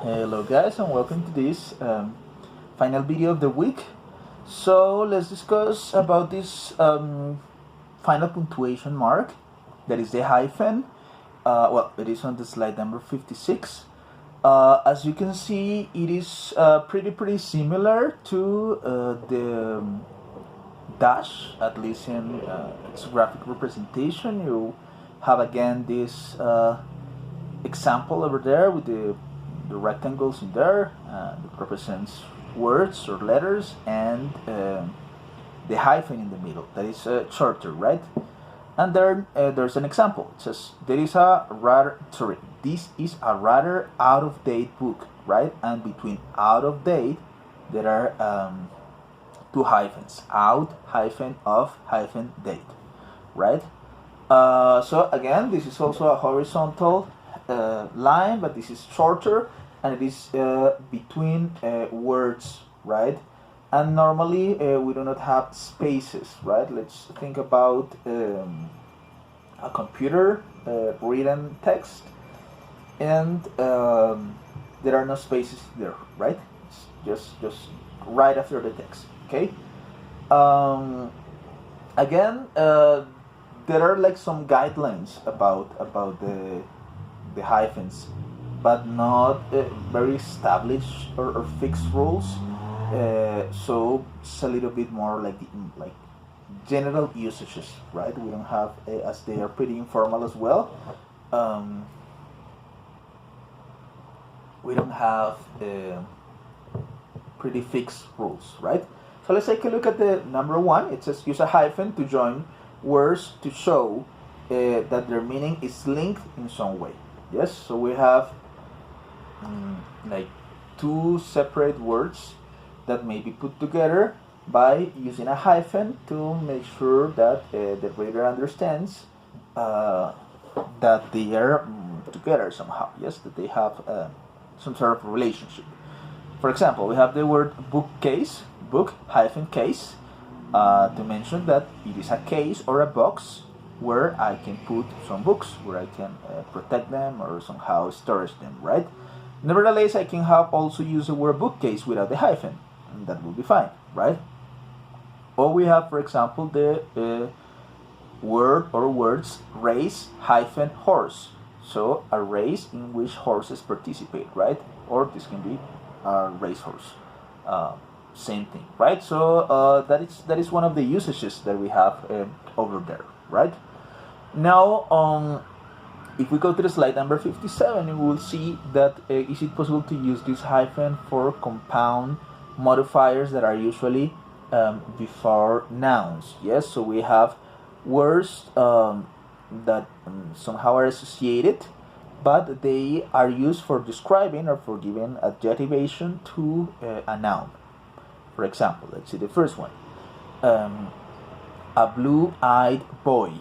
Hello guys and welcome to this final video of the week. So let's discuss about this final punctuation mark, that is the hyphen. Well, it is on the slide number 56. As you can see, it is pretty similar to the dash, at least in its graphic representation. You have again this example over there with the rectangles in there that represents words or letters, and the hyphen in the middle, that is shorter, right? And there there's an example. It says this is a rather out of date book, right? And between out of date there are two hyphens, out hyphen of hyphen date, right? So again, this is also a horizontal line, but this is shorter, and it is between words, right? And normally we do not have spaces, right? Let's think about a computer written text, and there are no spaces there, right? It's just right after the text. Okay. Again, there are like some guidelines about the hyphens, but not very established or fixed rules. So it's a little bit more like general usages, right? We don't have, as they are pretty informal as well. We don't have pretty fixed rules, right? So let's take a look at the number one. It says use a hyphen to join words to show that their meaning is linked in some way. Yes, so we have like two separate words that may be put together by using a hyphen to make sure that the reader understands that they are together somehow. Yes, that they have some sort of relationship. For example, we have the word bookcase, book hyphen case, to mention that it is a case or a box where I can put some books, where I can protect them or somehow storage them, right? Nevertheless, I can have also use the word bookcase without the hyphen, and that will be fine, right? Or we have, for example, the word or words race hyphen horse. So a race in which horses participate, right? Or this can be a racehorse. Same thing, right? So that is one of the usages that we have over there, right? Now, if we go to the slide number 57, you will see that is it possible to use this hyphen for compound modifiers that are usually before nouns. Yes, so we have words that somehow are associated, but they are used for describing or for giving adjectivation to a noun. For example, let's see the first one. A blue-eyed boy.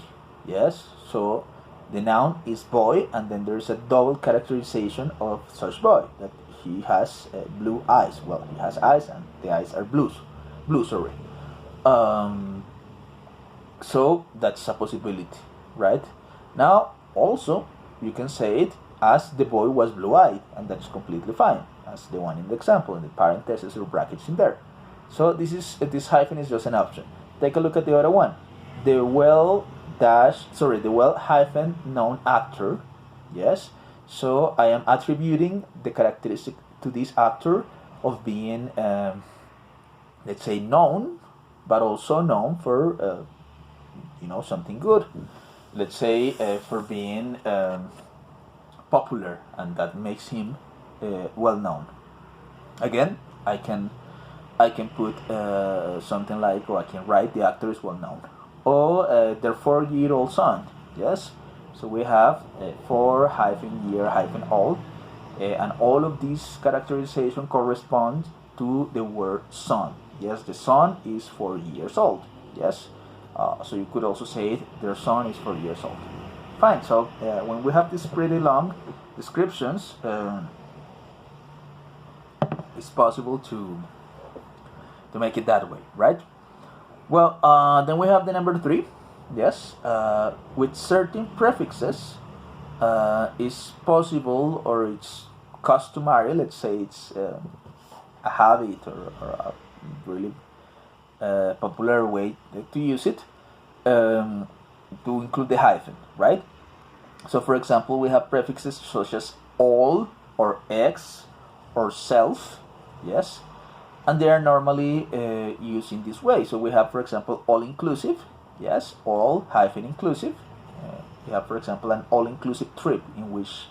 Yes, so the noun is boy, and then there's a double characterization of such boy, that he has blue eyes. Well, he has eyes, and the eyes are blue. Sorry. So that's a possibility, right? Now, also you can say it as the boy was blue-eyed, and that's completely fine, as the one in the example, in the parentheses or brackets in there. So this hyphen is just an option. Take a look at the other one. The well hyphen known actor. Yes. So I am attributing the characteristic to this actor of being, let's say, known, but also known for, something good. Let's say for being popular, and that makes him well known. Again, I can put something like, or I can write the actor is well known, or their 4-year-old son. Yes, so we have 4 hyphen year hyphen old, and all of these characterization correspond to the word son. Yes, the son is 4 years old. Yes, so you could also say their son is 4 years old. Fine. So when we have these pretty long descriptions, it's possible to make it that way, right? Well, then we have the number 3. Yes, with certain prefixes, is possible, or it's customary, let's say it's a habit or a really popular way to use it, to include the hyphen, right? So for example, we have prefixes such as all or ex or self, yes, and they are normally used in this way. So we have, for example, all inclusive, yes, all hyphen inclusive. You have, for example, an all inclusive trip in which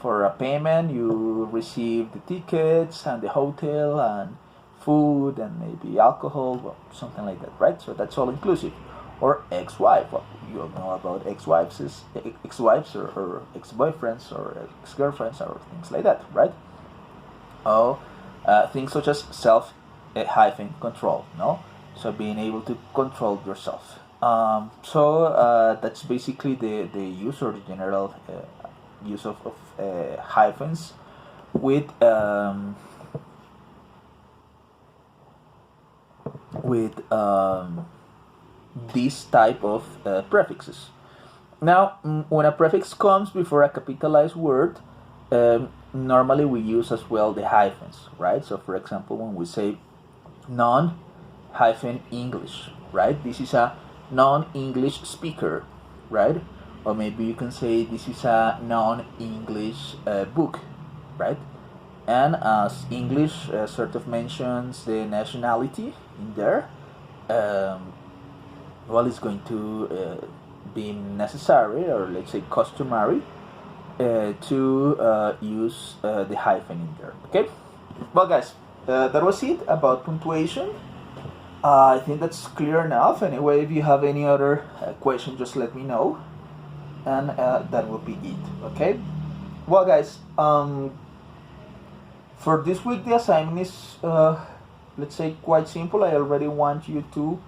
for a payment you receive the tickets and the hotel and food and maybe alcohol, well, something like that, right? So that's all inclusive. Or ex-wife, well, you all know about ex-wives or ex-boyfriends or ex-girlfriends or things like that, right? Or things such as self hyphen control, no? So being able to control yourself. So that's basically the use or the general use of hyphens with this type of prefixes. Now, when a prefix comes before a capitalized word, normally we use as well the hyphens, right? So, for example, when we say non-English, right? This is a non-English speaker, right? Or maybe you can say this is a non-English book, right? And as English sort of mentions the nationality in there, well, it's going to be necessary, or let's say customary, to use the hyphen in there. Okay? Well, guys, that was it about punctuation. I think that's clear enough. Anyway, if you have any other question, just let me know, and that will be it. Okay? Well, guys, for this week the assignment is, let's say, quite simple. I already want you to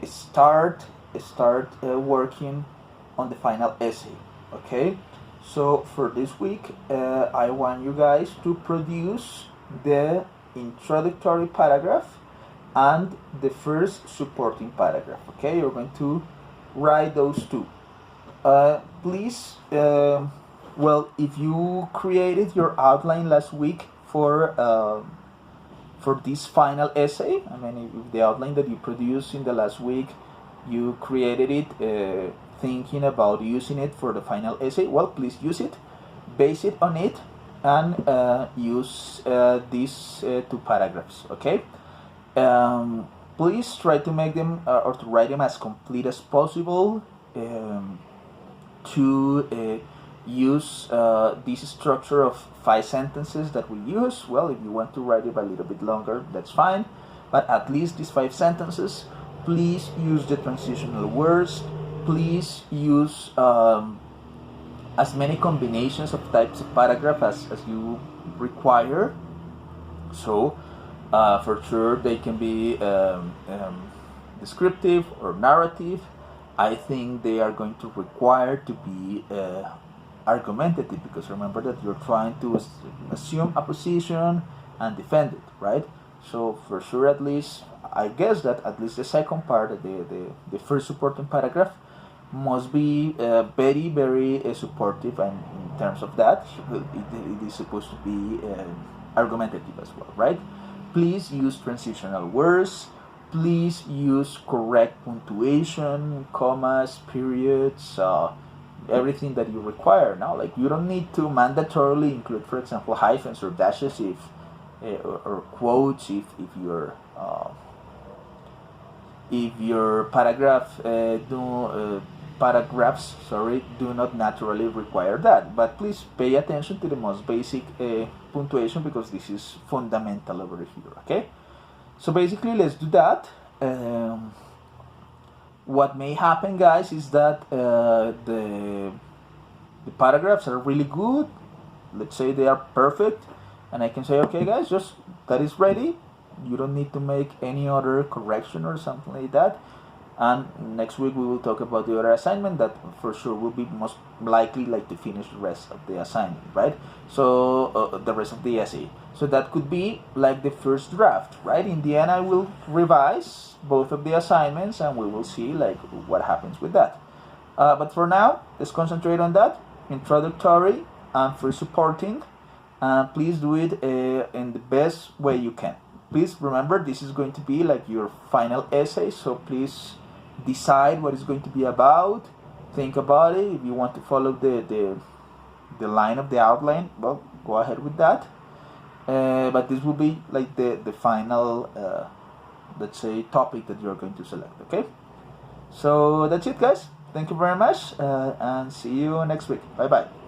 start working on the final essay. Okay, so for this week I want you guys to produce the introductory paragraph and the first supporting paragraph. Okay, you're going to write those two. Please, well, if you created your outline last week for this final essay, I mean, if the outline that you produced in the last week, you created it thinking about using it for the final essay, well, please use it, base it on it, and use these two paragraphs, okay? Please try to make them or to write them as complete as possible, to use this structure of 5 sentences that we use. Well, if you want to write it a little bit longer, that's fine, but at least these 5 sentences. Please use the transitional words. Please use as many combinations of types of paragraph as you require. So for sure they can be descriptive or narrative. I think they are going to require to be argumentative, because remember that you're trying to assume a position and defend it, right? So for sure, at least, I guess that at least the second part, the first supporting paragraph, must be very, very supportive, and in terms of that, it is supposed to be argumentative as well, right? Please use transitional words. Please use correct punctuation, commas, periods, everything that you require now. Like, you don't need to mandatorily include, for example, hyphens or dashes if or quotes if your paragraphs do not naturally require that. But please pay attention to the most basic punctuation, because this is fundamental over here. Okay, so basically, let's do that. What may happen, guys, is that the paragraphs are really good. Let's say they are perfect, and I can say, okay, guys, just that is ready. You don't need to make any other correction or something like that. And next week we will talk about the other assignment that for sure will be most likely like to finish the rest of the assignment, right? So the rest of the essay. So that could be like the first draft, right? In the end, I will revise both of the assignments and we will see like what happens with that. But for now, let's concentrate on that. Introductory and for supporting. Please do it in the best way you can. Please remember, this is going to be like your final essay, so please decide what it's going to be about. Think about it. If you want to follow the line of the outline, well, go ahead with that. But this will be like the final, let's say, topic that you're going to select. Okay, so that's it, guys. Thank you very much, and see you next week. Bye bye.